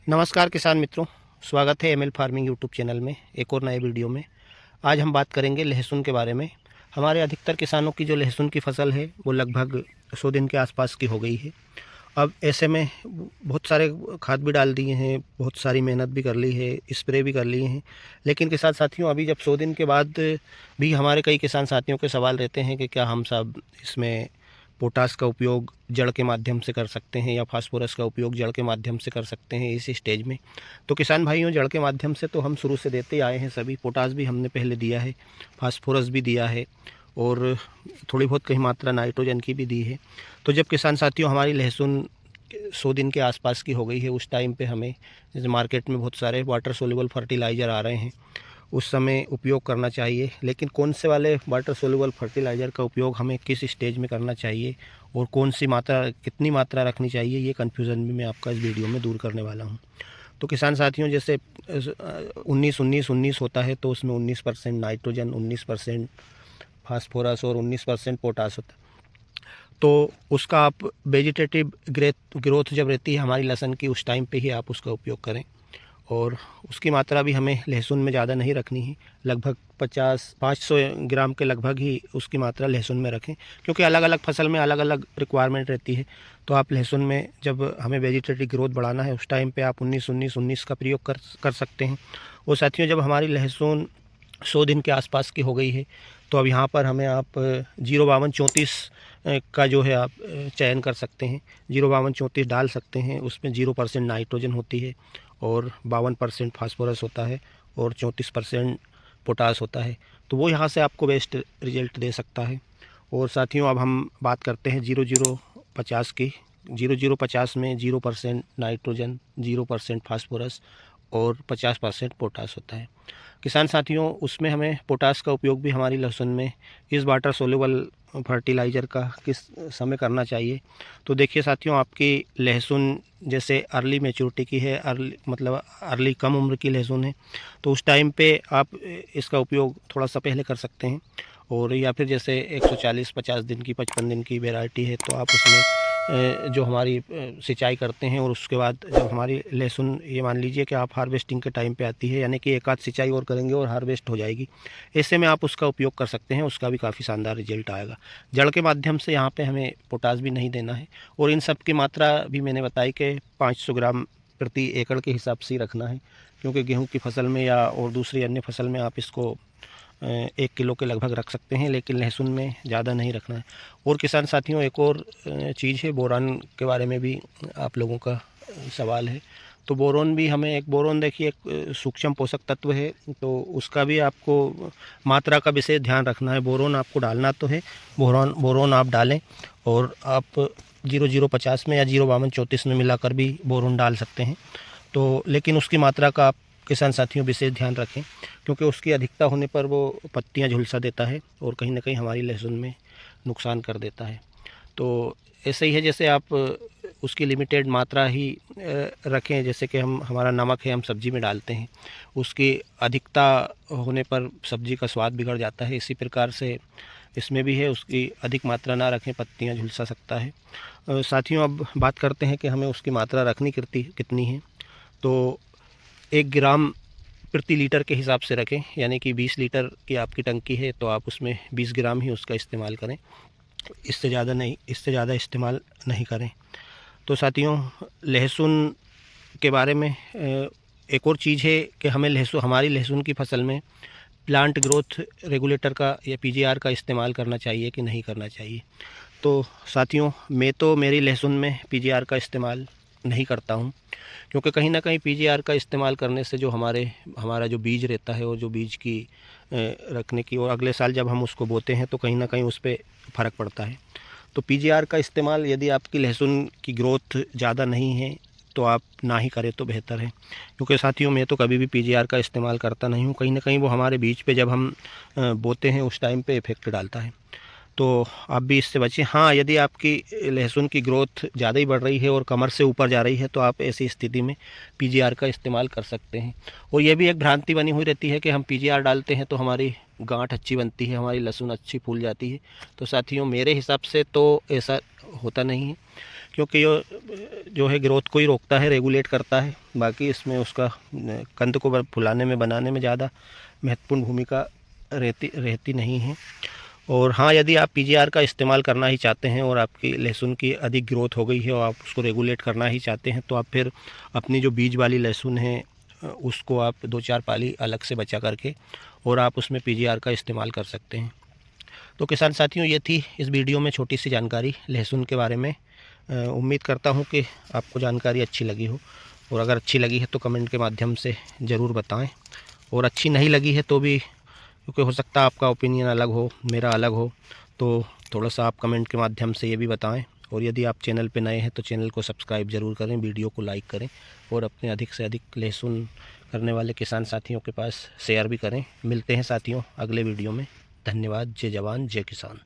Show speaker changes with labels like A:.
A: नमस्कार किसान मित्रों, स्वागत है एमएल फार्मिंग यूट्यूब चैनल में एक और नए वीडियो में। आज हम बात करेंगे लहसुन के बारे में। हमारे अधिकतर किसानों की जो लहसुन की फसल है वो लगभग 100 दिन के आसपास की हो गई है। अब ऐसे में बहुत सारे खाद भी डाल दिए हैं, बहुत सारी मेहनत भी कर ली है, स्प्रे भी कर लिए हैं, लेकिन किसान साथियों अभी जब 100 दिन के बाद भी हमारे कई किसान साथियों के सवाल रहते हैं कि क्या हम सब इसमें पोटास का उपयोग जड़ के माध्यम से कर सकते हैं या फास्फोरस का उपयोग जड़ के माध्यम से कर सकते हैं इस स्टेज में। तो किसान भाइयों, जड़ के माध्यम से तो हम शुरू से देते आए हैं सभी। पोटास भी हमने पहले दिया है, फास्फोरस भी दिया है और थोड़ी बहुत कहीं मात्रा नाइट्रोजन की भी दी है। तो जब किसान साथियों हमारी लहसुन 100 दिन के आसपास की हो गई है, उस टाइम पे हमें जैसे मार्केट में बहुत सारे वाटर सोल्यूबल फर्टिलाइज़र आ रहे हैं, उस समय उपयोग करना चाहिए। लेकिन कौन से वाले वाटर सोल्यूबल फर्टिलाइज़र का उपयोग हमें किस स्टेज में करना चाहिए और कौन सी मात्रा, कितनी मात्रा रखनी चाहिए, ये कन्फ्यूज़न भी मैं आपका इस वीडियो में दूर करने वाला हूँ। तो किसान साथियों, जैसे 19-19-19 होता है तो उसमें 19% नाइट्रोजन, 19% फास्फोरस और 19% पोटास होता है। तो उसका आप वेजिटेटिव ग्रोथ जब रहती है हमारी लहसुन की, उस टाइम पे ही आप उसका उपयोग करें। और उसकी मात्रा भी हमें लहसुन में ज़्यादा नहीं रखनी है, लगभग 500 ग्राम के लगभग ही उसकी मात्रा लहसुन में रखें, क्योंकि अलग अलग फसल में अलग अलग रिक्वायरमेंट रहती है। तो आप लहसुन में जब हमें वेजिटेटिव ग्रोथ बढ़ाना है उस टाइम पे आप 19-19-19 का प्रयोग कर सकते हैं। और साथियों, जब हमारी लहसुन 100 दिन के आसपास की हो गई है तो अब यहाँ पर हमें आप 05234 का जो है आप चयन कर सकते हैं। 05234 डाल सकते हैं। उसमें 0% नाइट्रोजन होती है और 52% फास्फोरस होता है और 34% पोटास होता है। तो वो यहाँ से आपको बेस्ट रिजल्ट दे सकता है। और साथियों, अब हम बात करते हैं 0050 की। 0050 में 0% नाइट्रोजन, 0% फास्फोरस और 50% पोटास होता है। किसान साथियों, उसमें हमें पोटास का उपयोग भी हमारी लहसुन में इस वाटर सोल्यूबल फर्टिलाइज़र का किस समय करना चाहिए। तो देखिए साथियों, आपकी लहसुन जैसे अर्ली मैच्योरिटी की है, अर्ली कम उम्र की लहसुन है, तो उस टाइम पे आप इसका उपयोग थोड़ा सा पहले कर सकते हैं। और या फिर जैसे 140-50 दिन की, 55 दिन की वैरायटी है तो आप उसमें जो हमारी सिंचाई करते हैं और उसके बाद जब हमारी लहसुन, ये मान लीजिए कि आप हार्वेस्टिंग के टाइम पे आती है, यानी कि एक आध सिंचाई और करेंगे और हार्वेस्ट हो जाएगी, ऐसे में आप उसका उपयोग कर सकते हैं। उसका भी काफ़ी शानदार रिजल्ट आएगा। जड़ के माध्यम से यहाँ पे हमें पोटास भी नहीं देना है और इन सब की मात्रा भी मैंने बताई कि 500 ग्राम प्रति एकड़ के हिसाब से ही रखना है, क्योंकि गेहूँ की फसल में या और दूसरी अन्य फसल में आप इसको 1 किलो के लगभग रख सकते हैं, लेकिन लहसुन में ज़्यादा नहीं रखना है। और किसान साथियों, एक और चीज़ है, बोरान के बारे में भी आप लोगों का सवाल है। तो बोरोन भी हमें, एक बोरोन देखिए एक सूक्ष्म पोषक तत्व है, तो उसका भी आपको मात्रा का विशेष ध्यान रखना है। बोरोन आपको डालना तो है, बोरोन आप डालें और आप 0050 में या 05234 में मिलाकर भी बोरोन डाल सकते हैं। तो लेकिन उसकी मात्रा का आप किसान साथियों विशेष ध्यान रखें, क्योंकि उसकी अधिकता होने पर वो पत्तियां झुलसा देता है और कहीं ना कहीं हमारी लहसुन में नुकसान कर देता है। तो ऐसे ही है, जैसे आप उसकी लिमिटेड मात्रा ही रखें। जैसे कि हमारा नमक है, हम सब्ज़ी में डालते हैं, उसकी अधिकता होने पर सब्ज़ी का स्वाद बिगड़ जाता है। इसी प्रकार से इसमें भी है, उसकी अधिक मात्रा ना रखें, पत्तियां झुलसा सकता है। साथियों, अब बात करते हैं कि हमें उसकी मात्रा रखनी कितनी है। तो 1 ग्राम प्रति लीटर के हिसाब से रखें, यानी कि 20 लीटर की आपकी टंकी है तो आप उसमें 20 ग्राम ही उसका इस्तेमाल करें, इससे ज़्यादा नहीं, इससे ज़्यादा इस्तेमाल नहीं करें। तो साथियों, लहसुन के बारे में एक और चीज़ है कि हमें हमारी लहसुन की फसल में प्लांट ग्रोथ रेगुलेटर का या पीजीआर का इस्तेमाल करना चाहिए कि नहीं करना चाहिए। तो साथियों, मैं तो मेरी लहसुन में पीजीआर का इस्तेमाल नहीं करता हूँ, क्योंकि कहीं ना कहीं पीजीआर का इस्तेमाल करने से जो हमारा जो बीज रहता है और जो बीज की रखने की, और अगले साल जब हम उसको बोते हैं तो कहीं ना कहीं उस पर फ़र्क पड़ता है। तो पीजीआर का इस्तेमाल, यदि आपकी लहसुन की ग्रोथ ज़्यादा नहीं है तो आप ना ही करें तो बेहतर है, क्योंकि साथियों मैं तो कभी भी पीजीआर का इस्तेमाल करता नहीं हूँ। कहीं ना कहीं वो हमारे बीज पे जब हम बोते हैं उस टाइम पे इफ़ेक्ट डालता है। तो आप भी इससे बचें। हाँ, यदि आपकी लहसुन की ग्रोथ ज़्यादा ही बढ़ रही है और कमर से ऊपर जा रही है तो आप ऐसी स्थिति में पीजीआर का इस्तेमाल कर सकते हैं। और ये भी एक भ्रांति बनी हुई रहती है कि हम पीजीआर डालते हैं तो हमारी गांठ अच्छी बनती है, हमारी लहसुन अच्छी फूल जाती है। तो साथियों, मेरे हिसाब से तो ऐसा होता नहीं है, क्योंकि ये जो है ग्रोथ को ही रोकता है, रेगुलेट करता है। बाकी इसमें उसका कंद को फुलाने में, बनाने में ज़्यादा महत्वपूर्ण भूमिका रहती नहीं है। और हाँ, यदि आप पीजीआर का इस्तेमाल करना ही चाहते हैं और आपकी लहसुन की अधिक ग्रोथ हो गई है और आप उसको रेगुलेट करना ही चाहते हैं, तो आप फिर अपनी जो बीज वाली लहसुन है उसको आप 2-4 पाली अलग से बचा करके और आप उसमें पीजीआर का इस्तेमाल कर सकते हैं। तो किसान साथियों, ये थी इस वीडियो में छोटी सी जानकारी लहसुन के बारे में। उम्मीद करता हूँ कि आपको जानकारी अच्छी लगी हो, और अगर अच्छी लगी है तो कमेंट के माध्यम से ज़रूर बताएं, और अच्छी नहीं लगी है तो भी, क्योंकि हो सकता है आपका ओपिनियन अलग हो, मेरा अलग हो, तो थोड़ा सा आप कमेंट के माध्यम से ये भी बताएं। और यदि आप चैनल पे नए हैं तो चैनल को सब्सक्राइब ज़रूर करें, वीडियो को लाइक करें, और अपने अधिक से अधिक लहसुन करने वाले किसान साथियों के पास शेयर भी करें। मिलते हैं साथियों अगले वीडियो में। धन्यवाद। जय जवान जय किसान।